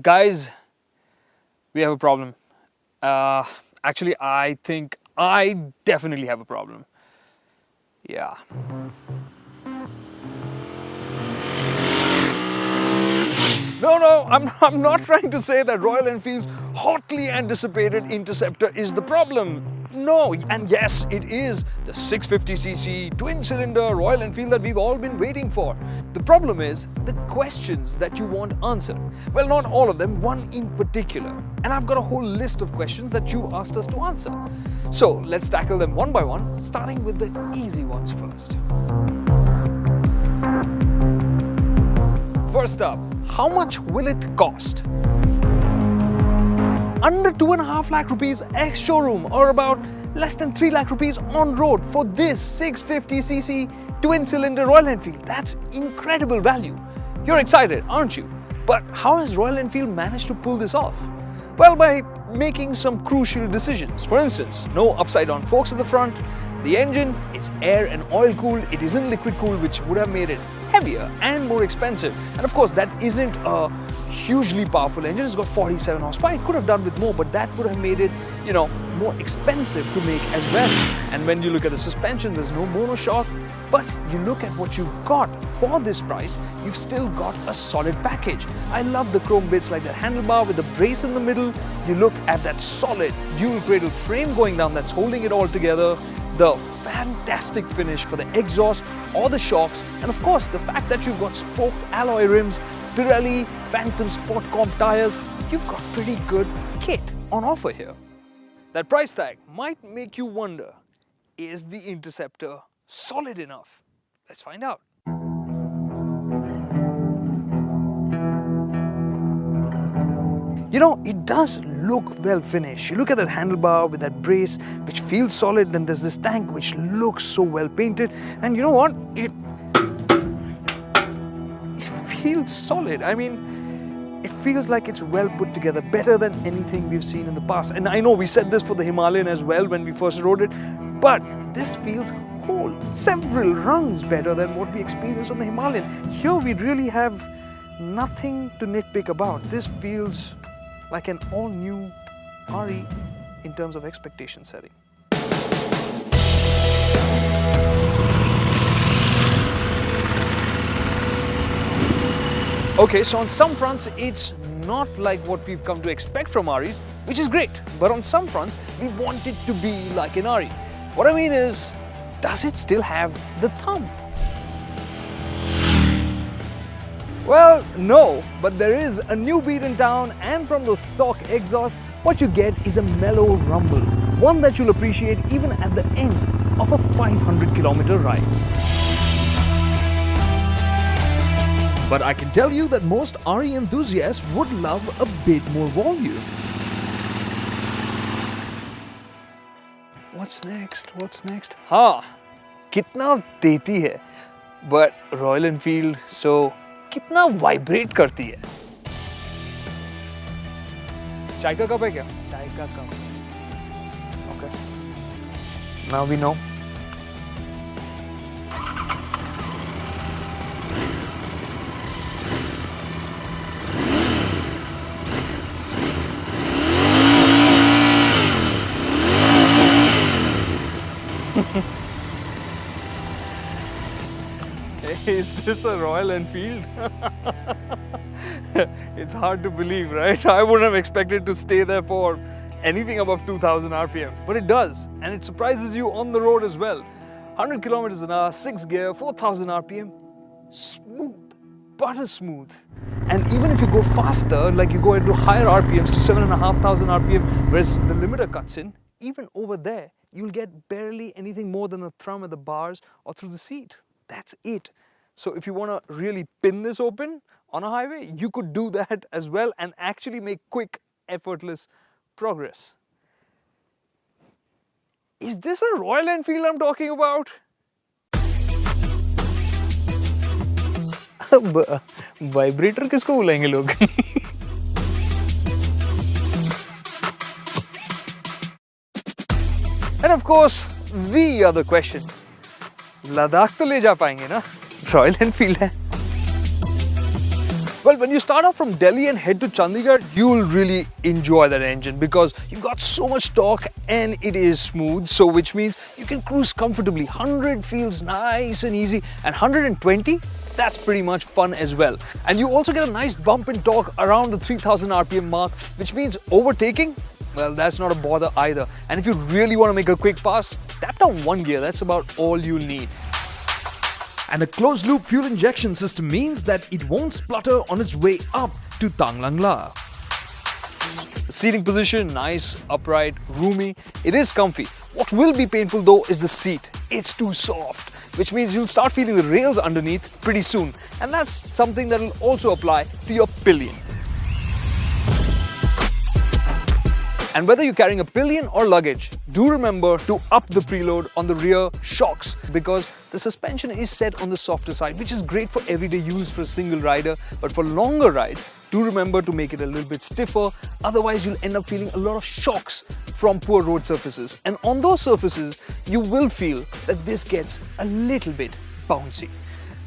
Guys, we have a problem. Actually, I think I definitely have a problem. Yeah. No, I'm not trying to say that Royal Enfield's hotly anticipated Interceptor is the problem. No, and yes, it is the 650cc twin-cylinder Royal Enfield that we've all been waiting for. The problem is the questions that you want answered. Well, not all of them, one in particular. And I've got a whole list of questions that you asked us to answer. So let's tackle them one by one, starting with the easy ones first. First up, how much will it cost? Under 2.5 lakh rupees ex-showroom or about less than 3 lakh rupees on road for this 650cc twin-cylinder Royal Enfield. That's incredible value. You're excited, aren't you? But how has Royal Enfield managed to pull this off? Well, by making some crucial decisions. For instance, no upside-down forks at the front. The engine is air and oil cooled. It isn't liquid cooled, which would have made it heavier and more expensive. And of course, that isn't a hugely powerful engine. It's got 47 horsepower. It could have done with more, but that would have made it, more expensive to make as well. And when you look at the suspension, there's no monoshock. But you look at what you've got for this price, you've still got a solid package. I love the chrome bits like that handlebar with the brace in the middle. You look at that solid dual cradle frame going down that's holding it all together. The fantastic finish for the exhaust or the shocks, and of course the fact that you've got spoked alloy rims, Pirelli Phantom Sport Comp tires. You've got pretty good kit on offer here. That price tag might make you wonder, is the Interceptor solid enough? Let's find out. It does look well finished. You look at that handlebar with that brace, which feels solid. Then there's this tank, which looks so well painted. And you know what? It feels solid. I mean, it feels like it's well put together, better than anything we've seen in the past. And I know we said this for the Himalayan as well when we first rode it, but this feels whole several rungs better than what we experienced on the Himalayan. Here we really have nothing to nitpick about. This feels like an all-new RE in terms of expectation setting. Okay, so on some fronts, it's not like what we've come to expect from REs, which is great. But on some fronts, we want it to be like an RE. What I mean is, does it still have the thump? Well, no, but there is a new beat in town, and from the stock exhaust, what you get is a mellow rumble, one that you'll appreciate even at the end of a 500-kilometer ride. But I can tell you that most RE enthusiasts would love a bit more volume. What's next? कितना देती है, but Royal Enfield so कितना vibrate करती है. चाय का cup है क्या? चाय का cup. Okay. Now we know. Is this a Royal Enfield? It's hard to believe, right? I wouldn't have expected to stay there for anything above 2000 RPM, but it does, and it surprises you on the road as well. 100 kilometers an hour, 6 gear, 4000 RPM, smooth, butter smooth. And even if you go faster, like you go into higher RPMs to 7500 RPM, whereas the limiter cuts in, even over there, you'll get barely anything more than a thumb at the bars or through the seat. That's it. So if you want to really pin this open on a highway, you could do that as well and actually make quick, effortless progress. Is this a Royal Enfield I'm talking about? अब vibrator किसको बुलाएंगे लोग? And of course, the other question. Ladakh तो ले जा पाएंगे ना? Royal Enfield है. Well, when you start off from Delhi and head to Chandigarh, you'll really enjoy that engine because you've got so much torque and it is smooth, so which means you can cruise comfortably. 100 feels nice and easy, and 120, that's pretty much fun as well. And you also get a nice bump in torque around the 3000 RPM mark, which means overtaking, well, that's not a bother either. And if you really want to make a quick pass, tap down one gear, that's about all you'll need. And a closed-loop fuel injection system means that it won't splutter on its way up to Tanglangla. The seating position, nice, upright, roomy. It is comfy. What will be painful though is the seat. It's too soft, which means you'll start feeling the rails underneath pretty soon. And that's something that will also apply to your pillion. And whether you're carrying a pillion or luggage, do remember to up the preload on the rear shocks because the suspension is set on the softer side, which is great for everyday use for a single rider. But for longer rides, do remember to make it a little bit stiffer. Otherwise, you'll end up feeling a lot of shocks from poor road surfaces. And on those surfaces, you will feel that this gets a little bit bouncy.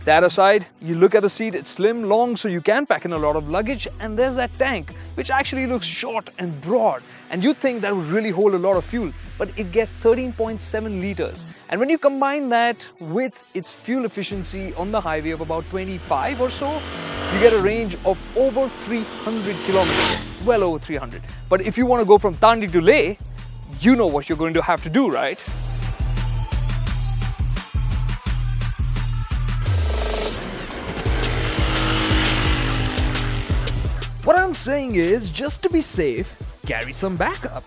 That aside, you look at the seat, it's slim, long, so you can pack in a lot of luggage, and there's that tank, which actually looks short and broad. And you'd think that would really hold a lot of fuel, but it gets 13.7 liters. And when you combine that with its fuel efficiency on the highway of about 25 or so, you get a range of over 300 kilometers, well over 300. But if you want to go from Tandi to Leh, you know what you're going to have to do, right? What I'm saying is, just to be safe, carry some backup.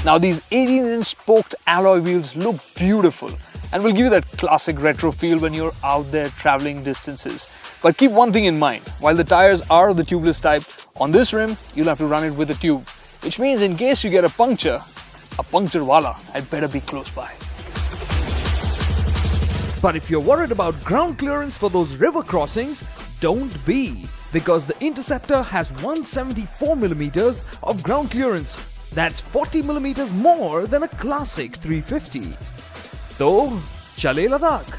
Now these 18-inch spoked alloy wheels look beautiful and will give you that classic retro feel when you're out there traveling distances. But keep one thing in mind, while the tires are the tubeless type, on this rim you'll have to run it with a tube, which means in case you get a puncture wala had better be close by. But if you're worried about ground clearance for those river crossings, don't be, because the Interceptor has 174mm of ground clearance. That's 40mm more than a classic 350. So, chale Ladakh.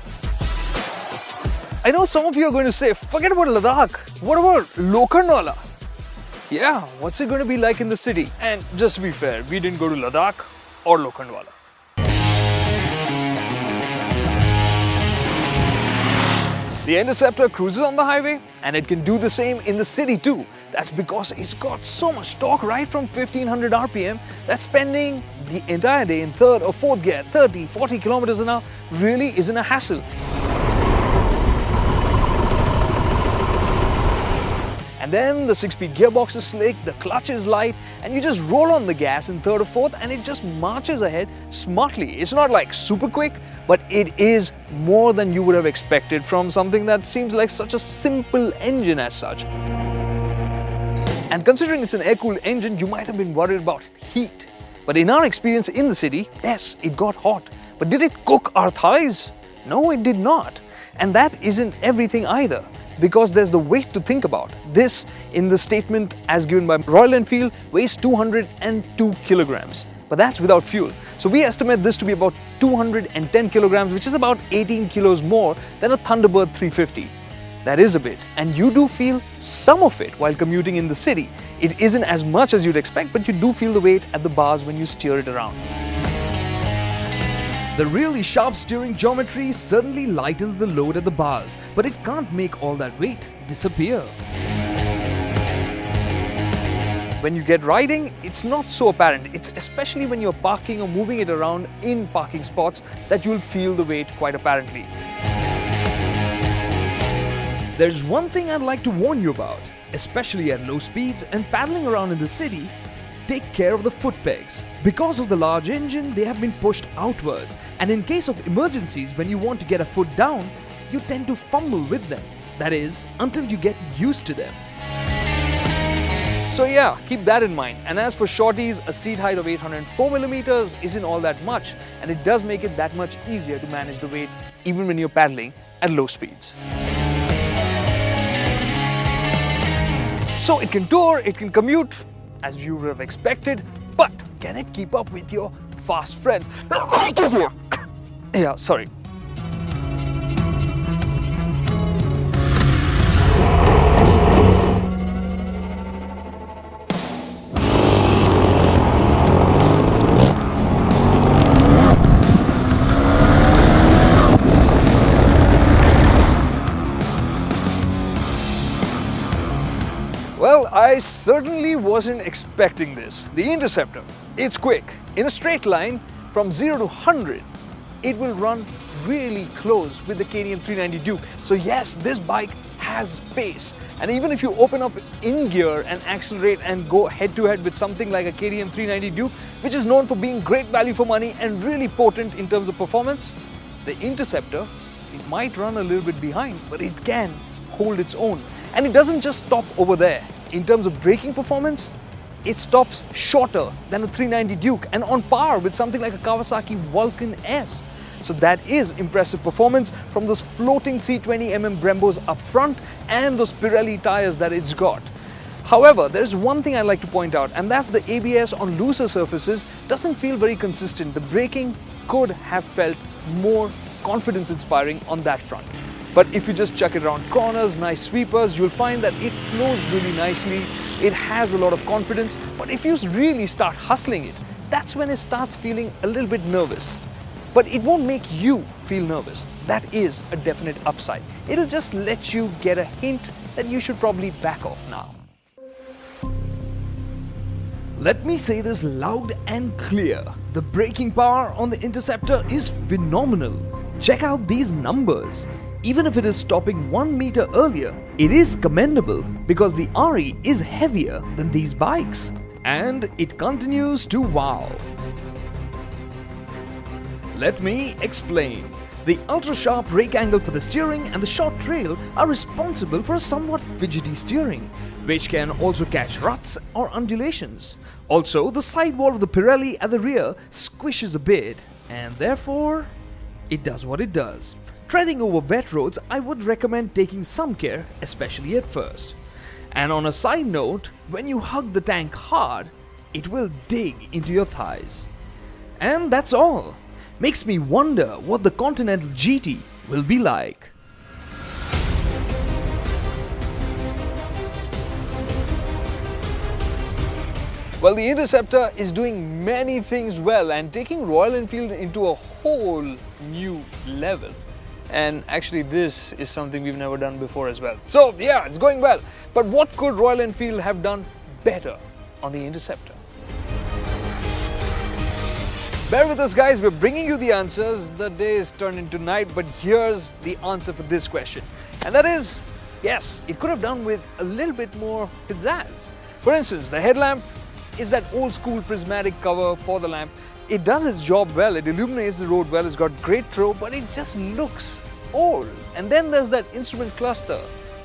I know some of you are going to say, forget about Ladakh, what about Lokhandwala? Yeah, what's it going to be like in the city? And just to be fair, we didn't go to Ladakh or Lokhandwala. The Interceptor cruises on the highway and it can do the same in the city too. That's because it's got so much torque right from 1500 RPM that spending the entire day in third or fourth gear, 30, 40 kilometers an hour really isn't a hassle. And then the 6-speed gearbox is slick, the clutch is light, and you just roll on the gas in third or fourth and it just marches ahead smartly. It's not like super quick, but it is more than you would have expected from something that seems like such a simple engine as such. And considering it's an air-cooled engine, you might have been worried about heat. But in our experience in the city, yes, it got hot. But did it cook our thighs? No, it did not. And that isn't everything either, because there's the weight to think about. This, in the statement as given by Royal Enfield, weighs 202 kilograms. But that's without fuel. So we estimate this to be about 210 kilograms, which is about 18 kilos more than a Thunderbird 350. That is a bit, and you do feel some of it while commuting in the city. It isn't as much as you'd expect, but you do feel the weight at the bars when you steer it around. The really sharp steering geometry certainly lightens the load at the bars, but it can't make all that weight disappear. When you get riding, it's not so apparent. It's especially when you're parking or moving it around in parking spots that you'll feel the weight quite apparently. There's one thing I'd like to warn you about, especially at low speeds and paddling around in the city. Take care of the foot pegs. Because of the large engine, they have been pushed outwards, and in case of emergencies when you want to get a foot down, you tend to fumble with them. That is, until you get used to them. So yeah, keep that in mind. And as for shorties, a seat height of 804mm isn't all that much, and it does make it that much easier to manage the weight even when you're paddling at low speeds. So it can tour, it can commute, as you would have expected, but can it keep up with your fast friends? Yeah, sorry. Well, I certainly wasn't expecting this. The Interceptor, it's quick. In a straight line, from 0 to 100, it will run really close with the KTM 390 Duke. So yes, this bike has pace. And even if you open up in gear and accelerate and go head to head with something like a KTM 390 Duke, which is known for being great value for money and really potent in terms of performance, the Interceptor, it might run a little bit behind, but it can hold its own. And it doesn't just stop over there. In terms of braking performance, it stops shorter than a 390 Duke and on par with something like a Kawasaki Vulcan S. So that is impressive performance from those floating 320mm Brembos up front and those Pirelli tires that it's got. However, there's one thing I like to point out, and that's the ABS on looser surfaces doesn't feel very consistent. The braking could have felt more confidence inspiring on that front. But if you just chuck it around corners, nice sweepers, you'll find that it flows really nicely. It has a lot of confidence, but if you really start hustling it, that's when it starts feeling a little bit nervous. But it won't make you feel nervous. That is a definite upside. It'll just let you get a hint that you should probably back off now. Let me say this loud and clear. The braking power on the Interceptor is phenomenal. Check out these numbers. Even if it is stopping 1 meter earlier, it is commendable because the RE is heavier than these bikes. And it continues to wow. Let me explain. The ultra-sharp rake angle for the steering and the short trail are responsible for a somewhat fidgety steering, which can also catch ruts or undulations. Also, the sidewall of the Pirelli at the rear squishes a bit, and therefore, it does what it does. Treading over wet roads, I would recommend taking some care, especially at first. And on a side note, when you hug the tank hard, it will dig into your thighs. And that's all. Makes me wonder what the Continental GT will be like. Well, the Interceptor is doing many things well and taking Royal Enfield into a whole new level. And actually this is something we've never done before as well. So yeah, it's going well. But what could Royal Enfield have done better on the Interceptor? Bear with us guys, we're bringing you the answers. The day is turned into night, but here's the answer for this question. And that is, yes, it could have done with a little bit more pizzazz. For instance, the headlamp is that old school prismatic cover for the lamp. It does its job well, it illuminates the road well, it's got great throw, but it just looks old. And then there's that instrument cluster.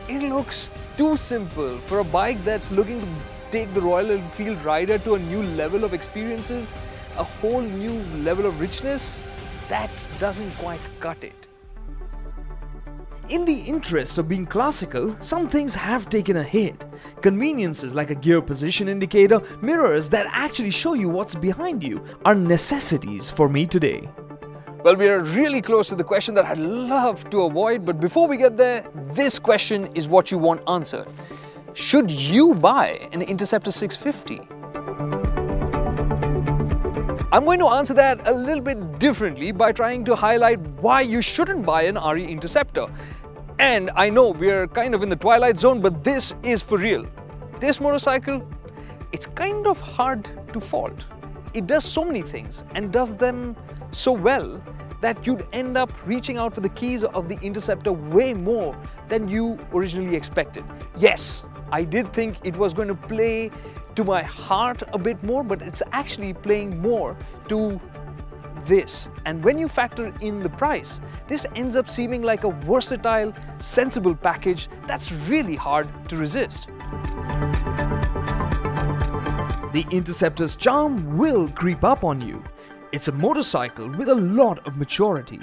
It looks too simple for a bike that's looking to take the Royal Enfield rider to a new level of experiences, a whole new level of richness. That doesn't quite cut it. In the interest of being classical, some things have taken a hit. Conveniences like a gear position indicator, mirrors that actually show you what's behind you are necessities for me today. Well, we are really close to the question that I'd love to avoid, but before we get there, this question is what you want answered. Should you buy an Interceptor 650? I'm going to answer that a little bit differently by trying to highlight why you shouldn't buy an RE Interceptor. And I know we're kind of in the twilight zone, but this is for real. This motorcycle, it's kind of hard to fault. It does so many things and does them so well that you'd end up reaching out for the keys of the Interceptor way more than you originally expected. Yes, I did think it was going to play to my heart a bit more, but it's actually playing more to this. And when you factor in the price, this ends up seeming like a versatile, sensible package that's really hard to resist. The Interceptor's charm will creep up on you. It's a motorcycle with a lot of maturity.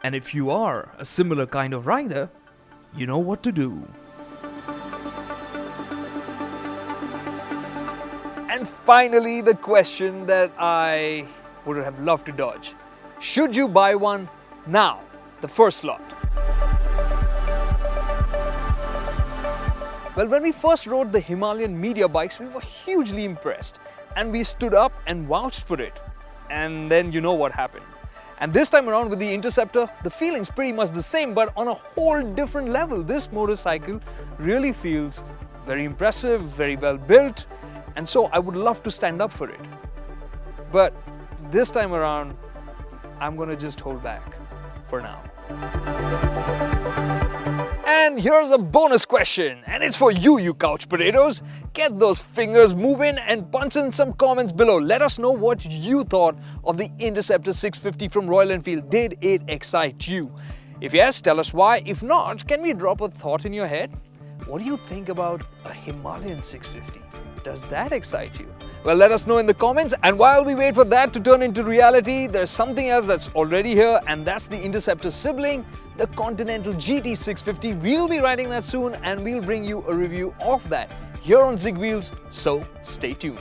And if you are a similar kind of rider, you know what to do. And finally, the question that I would have loved to dodge. Should you buy one now? The first lot. Well, when we first rode the Himalayan media bikes, we were hugely impressed. And we stood up and vouched for it. And then you know what happened. And this time around with the Interceptor, the feeling's pretty much the same, but on a whole different level. This motorcycle really feels very impressive, very well built, and so I would love to stand up for it. But this time around, I'm gonna just hold back for now. And here's a bonus question, and it's for you couch potatoes. Get those fingers moving and punch in some comments below. Let us know what you thought of the Interceptor 650 from Royal Enfield. Did it excite you? If yes, tell us why. If not, can we drop a thought in your head? What do you think about a Himalayan 650? Does that excite you? Well, let us know in the comments. And while we wait for that to turn into reality, there's something else that's already here, and that's the Interceptor sibling, the Continental GT 650. We'll be riding that soon, and we'll bring you a review of that here on Zig Wheels, so stay tuned.